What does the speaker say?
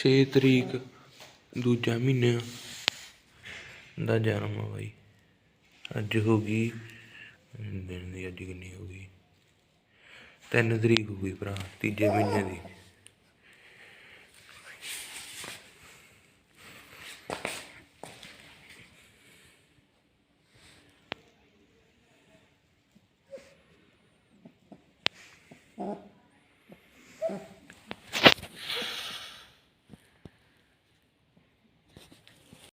6 ਤਰੀਕ ਦੂਜਾ ਮਹੀਨਾ ਦਾ ਜਨਮ ਆ ਬਾਈ। ਅੱਜ ਹੋ ਗਈ ਦਿਨ ਦੀ, ਅੱਜ ਕਿੰਨੀ ਹੋ ਗਈ, 3 ਤਰੀਕ ਹੋ ਗਈ ਭਰਾ, ਤੀਜੇ ਮਹੀਨੇ ਦੀ। ਹਾਂ।